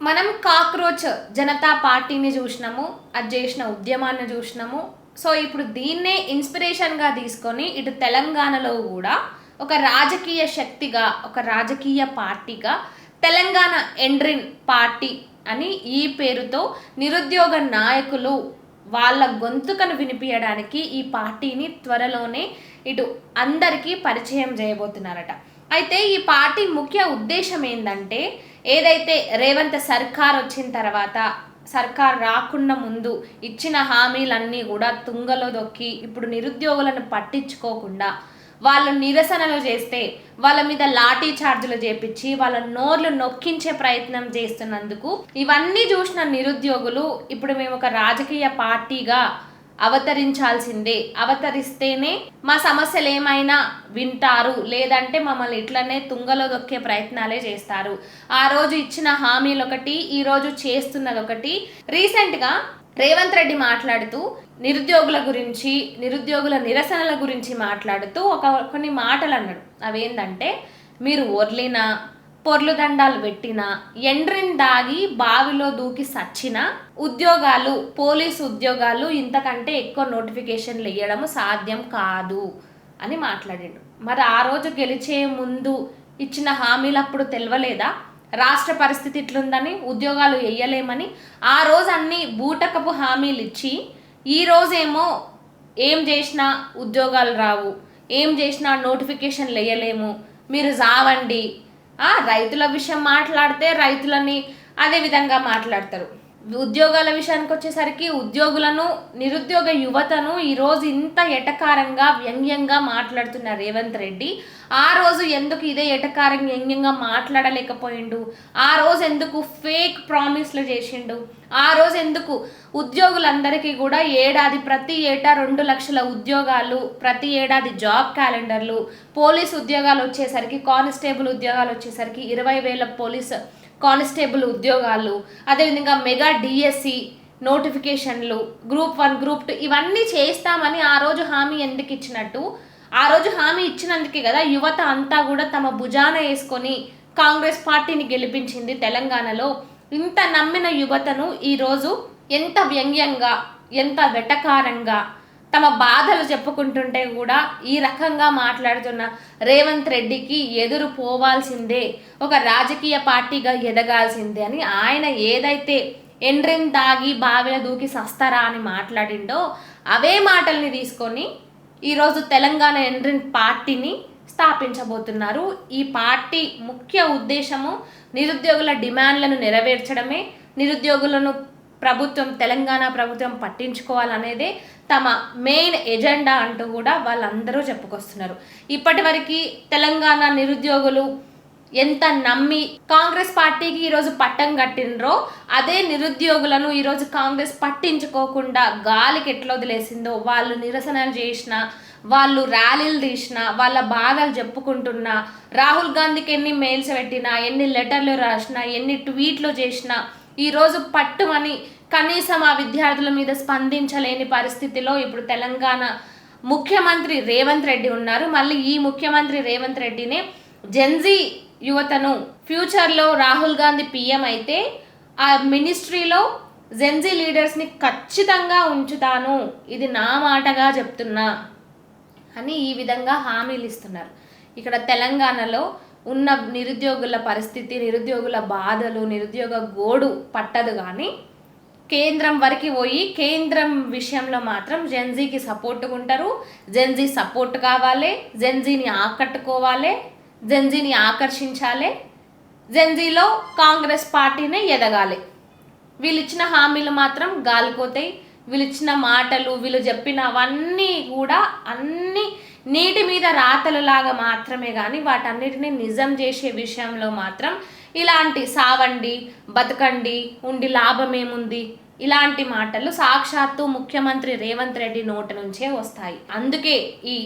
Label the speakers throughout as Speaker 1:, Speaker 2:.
Speaker 1: మనం కాక్రోచ్ జనతా పార్టీని చూసినాము, అది చేసిన ఉద్యమాన్ని చూసినాము. సో ఇప్పుడు దీన్నే ఇన్స్పిరేషన్గా తీసుకొని ఇటు తెలంగాణలో కూడా ఒక రాజకీయ శక్తిగా, ఒక రాజకీయ పార్టీగా తెలంగాణ ఎండ్రిన్ పార్టీ అని ఈ పేరుతో నిరుద్యోగ నాయకులు వాళ్ళ గొంతుకను వినిపించడానికి ఈ పార్టీని త్వరలోనే ఇటు అందరికీ పరిచయం చేయబోతున్నారట. అయితే ఈ పార్టీ ముఖ్య ఉద్దేశం ఏంటంటే, ఏదైతే రేవంత్ సర్కార్ వచ్చిన తర్వాత, సర్కార్ రాకుండా ముందు ఇచ్చిన హామీలన్నీ కూడా తుంగలో దొక్కి ఇప్పుడు నిరుద్యోగులను పట్టించుకోకుండా వాళ్ళు నిరసనలు చేస్తే వాళ్ళ మీద లాఠీ చార్జీలు చేపించి వాళ్ళ నోర్లు నొక్కించే ప్రయత్నం చేస్తున్నందుకు ఇవన్నీ చూసిన నిరుద్యోగులు ఇప్పుడు మేము ఒక రాజకీయ పార్టీగా అవతరించాల్సిందే, అవతరిస్తేనే మా సమస్యలు ఏమైనా వింటారు, లేదంటే మమ్మల్ని ఇట్లనే తుంగలో దొక్కే ప్రయత్నాలే చేస్తారు. ఆ రోజు ఇచ్చిన హామీలు ఒకటి, ఈ రోజు చేస్తున్నది ఒకటి. రీసెంట్గా రేవంత్ రెడ్డి మాట్లాడుతూ నిరుద్యోగుల గురించి, నిరుద్యోగుల నిరసనల గురించి మాట్లాడుతూ కొన్ని మాటలు అన్నాడు. అవేంటంటే, మీరు ఒర్లిన పొర్లు దండాలు పెట్టిన, ఎండ్రిన్ దాగి బావిలో దూకి సచ్చిన ఉద్యోగాలు, పోలీసు ఉద్యోగాలు ఇంతకంటే ఎక్కువ నోటిఫికేషన్లు ఇవ్వడం సాధ్యం కాదు అని మాట్లాడాడు. మరి ఆ రోజు గెలిచే ముందు ఇచ్చిన హామీలు అప్పుడు తెలవలేదా రాష్ట్ర పరిస్థితి ఇట్లుందని, ఉద్యోగాలు వేయలేమని? ఆ రోజు అన్ని బూటకపు హామీలు ఇచ్చి ఈ రోజేమో ఏం చేసినా ఉద్యోగాలు రావు, ఏం చేసినా నోటిఫికేషన్లు వేయలేము, మీరు జావండి. రైతుల విషయం మాట్లాడితే రైతులని అదే విధంగా మాట్లాడతారు. ఉద్యోగాల విషయానికి వచ్చేసరికి ఉద్యోగులను, నిరుద్యోగ యువతను ఈరోజు ఇంత ఎటకారంగా వ్యంగ్యంగా మాట్లాడుతున్న రేవంత్ రెడ్డి ఆ రోజు ఎందుకు ఇదే ఎటకారంగా వ్యంగ్యంగా మాట్లాడలేకపోయిండు? ఆ రోజు ఎందుకు ఫేక్ ప్రామిస్లు చేసిండు? ఆ రోజు ఎందుకు ఉద్యోగులందరికీ కూడా ప్రతి ఏటా 2 లక్షల ఉద్యోగాలు, ప్రతి ఏడాది జాబ్ క్యాలెండర్లు, పోలీస్ ఉద్యోగాలు వచ్చేసరికి, కానిస్టేబుల్ ఉద్యోగాలు వచ్చేసరికి 20,000 పోలీస్ కానిస్టేబుల్ ఉద్యోగాలు, అదేవిధంగా మెగా డిఎస్సి నోటిఫికేషన్లు, గ్రూప్ 1, గ్రూప్ 2 ఇవన్నీ చేస్తామని ఆ రోజు హామీ ఎందుకు ఇచ్చినట్టు? ఆ రోజు హామీ ఇచ్చినందుకే కదా యువత అంతా కూడా తమ భుజాన వేసుకొని కాంగ్రెస్ పార్టీని గెలిపించింది తెలంగాణలో. ఇంత నమ్మిన యువతను ఈరోజు ఎంత వ్యంగ్యంగా, ఎంత వెటకారంగా తమ బాధలు చెప్పుకుంటుంటే కూడా ఈ రకంగా మాట్లాడుతున్న రేవంత్ రెడ్డికి ఎదురు పోవాల్సిందే, ఒక రాజకీయ పార్టీగా ఎదగాల్సిందే అని ఆయన ఏదైతే ఎండ్రిన్ దాగి బావిలో దూకి సస్తారా అని మాట్లాడిండో అవే మాటల్ని తీసుకొని ఈరోజు తెలంగాణ ఎండ్రిన్ పార్టీని స్థాపించబోతున్నారు. ఈ పార్టీ ముఖ్య ఉద్దేశము నిరుద్యోగుల డిమాండ్లను నెరవేర్చడమే, నిరుద్యోగులను తెలంగాణ ప్రభుత్వం పట్టించుకోవాలనేదే తమ మెయిన్ ఎజెండా అంటూ కూడా వాళ్ళందరూ చెప్పుకొస్తున్నారు. ఇప్పటివరకు తెలంగాణ నిరుద్యోగులు ఎంత నమ్మి కాంగ్రెస్ పార్టీకి ఈరోజు పట్టం కట్టినరో అదే నిరుద్యోగులను ఈరోజు కాంగ్రెస్ పట్టించుకోకుండా గాలికి ఎట్లా వదిలేసిందో, వాళ్ళు నిరసనలు చేసినా, వాళ్ళు ర్యాలీలు తీసినా, వాళ్ళ బాధలు చెప్పుకుంటున్నా, రాహుల్ గాంధీకి ఎన్ని మెయిల్స్ పెట్టినా, ఎన్ని లెటర్లు రాసినా, ఎన్ని ట్వీట్లు చేసినా ఈరోజు పట్టుమని కనీసం ఆ విద్యార్థుల మీద స్పందించలేని పరిస్థితిలో ఇప్పుడు తెలంగాణ ముఖ్యమంత్రి రేవంత్ రెడ్డి ఉన్నారు. మళ్ళీ ఈ ముఖ్యమంత్రి రేవంత్ రెడ్డినే జెన్జీ యువతను ఫ్యూచర్లో రాహుల్ గాంధీ పిఎం అయితే ఆ మినిస్ట్రీలో జెన్జీ లీడర్స్ని ఖచ్చితంగా ఉంచుతాను, ఇది నా మాటగా చెప్తున్నా అని ఈ విధంగా హామీలు ఇస్తున్నారు. ఇక్కడ తెలంగాణలో ఉన్న నిరుద్యోగుల పరిస్థితి, నిరుద్యోగుల బాధలు, నిరుద్యోగ గోడు పట్టదు. కానీ కేంద్రం వరకు పోయి కేంద్రం విషయంలో మాత్రం జెన్జీకి సపోర్ట్గా ఉంటారు. జెన్జీ సపోర్ట్ కావాలి, జెన్జీని ఆకట్టుకోవాలి, జెన్జీని ఆకర్షించాలి, జెన్జీలో కాంగ్రెస్ పార్టీనే ఎదగాలి. వీళ్ళు ఇచ్చిన హామీలు మాత్రం గాలిపోతాయి. వీళ్ళు ఇచ్చిన మాటలు, వీళ్ళు చెప్పినవన్నీ కూడా అన్నీ నీటి మీద రాతలులాగా మాత్రమే, కానీ వాటన్నిటిని నిజం చేసే విషయంలో మాత్రం ఇలాంటి సావండి, బతకండి, ఉండి లాభం ఏముంది, ఇలాంటి మాటలు సాక్షాత్తు ముఖ్యమంత్రి రేవంత్ రెడ్డి నోటి నుంచే వస్తాయి. అందుకే ఈ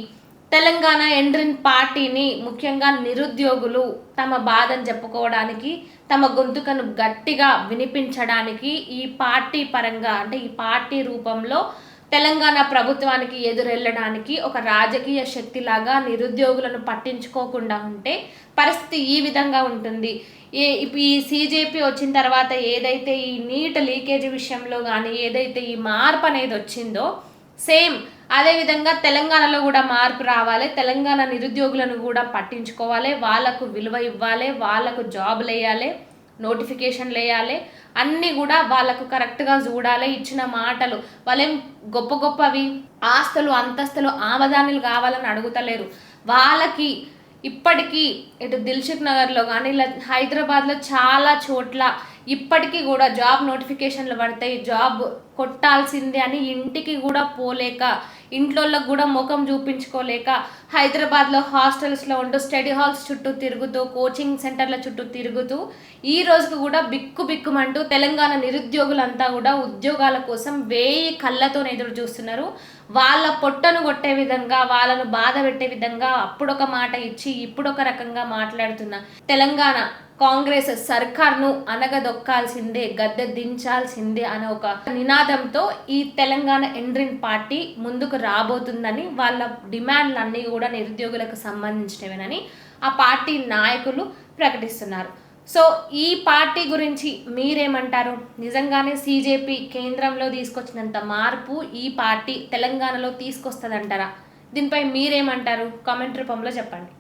Speaker 1: తెలంగాణ ఎండ్రిన్ పార్టీని ముఖ్యంగా నిరుద్యోగులు తమ బాధను చెప్పుకోవడానికి, తమ గొంతుకను గట్టిగా వినిపించడానికి ఈ పార్టీ పరంగా, అంటే ఈ పార్టీ రూపంలో తెలంగాణ ప్రభుత్వానికి ఎదురెళ్ళడానికి ఒక రాజకీయ శక్తిలాగా నిరుద్యోగులను పట్టించుకోకుండా ఉంటే పరిస్థితి ఈ విధంగా ఉంటుంది. ఈ సీజేపీ వచ్చిన తర్వాత ఏదైతే ఈ నీట్ లీకేజ్ విషయంలో కానీ ఏదైతే ఈ మార్పు అనేది వచ్చిందో సేమ్ అదేవిధంగా తెలంగాణలో కూడా మార్పు రావాలి. తెలంగాణ నిరుద్యోగులను కూడా పట్టించుకోవాలి, వాళ్ళకు విలువ ఇవ్వాలి, వాళ్ళకు జాబులు వేయాలి, నోటిఫికేషన్లు వేయాలి, అన్నీ కూడా వాళ్ళకు కరెక్ట్గా చూడాలి. ఇచ్చిన మాటలు వాళ్ళేం గొప్ప గొప్పవి ఆస్తులు అంతస్తులు ఆమదానులు కావాలని అడుగుతలేరు. వాళ్ళకి ఇప్పటికీ ఇటు దిల్సుఖ్ నగర్లో కానీ ఇలా హైదరాబాద్లో చాలా చోట్ల ఇప్పటికీ కూడా జాబ్ నోటిఫికేషన్లు పడతాయి, జాబ్ కొట్టాల్సిందే అని ఇంటికి కూడా పోలేక, ఇంట్లోకి కూడా ముఖం చూపించుకోలేక హైదరాబాద్లో హాస్టల్స్లో ఉంటూ స్టడీ హాల్స్ చుట్టూ తిరుగుతూ కోచింగ్ సెంటర్ల చుట్టూ తిరుగుతూ ఈ రోజుకు కూడా బిక్కుమంటూ తెలంగాణ నిరుద్యోగులంతా కూడా ఉద్యోగాల కోసం 1000 కళ్ళతో ఎదురు చూస్తున్నారు. వాళ్ళ పొట్టను కొట్టే విధంగా, వాళ్ళను బాధ పెట్టే విధంగా అప్పుడొక మాట ఇచ్చి ఇప్పుడొక రకంగా మాట్లాడుతున్న తెలంగాణ కాంగ్రెస్ సర్కార్ను అనగదొక్కాల్సిందే, గద్దె దించాల్సిందే అనే ఒక నినాదంతో ఈ తెలంగాణ ఎండ్రిన్ పార్టీ ముందుకు రాబోతుందని, వాళ్ళ డిమాండ్లన్నీ కూడా నిరుద్యోగులకు సంబంధించినవేనని ఆ పార్టీ నాయకులు ప్రకటిస్తున్నారు. సో ఈ పార్టీ గురించి మీరేమంటారు? నిజంగానే సీజేపీ కేంద్రంలో తీసుకొచ్చినంత మార్పు ఈ పార్టీ తెలంగాణలో తీసుకొస్తుందంటారా? దీనిపై మీరేమంటారు? కామెంట్ రూపంలో చెప్పండి.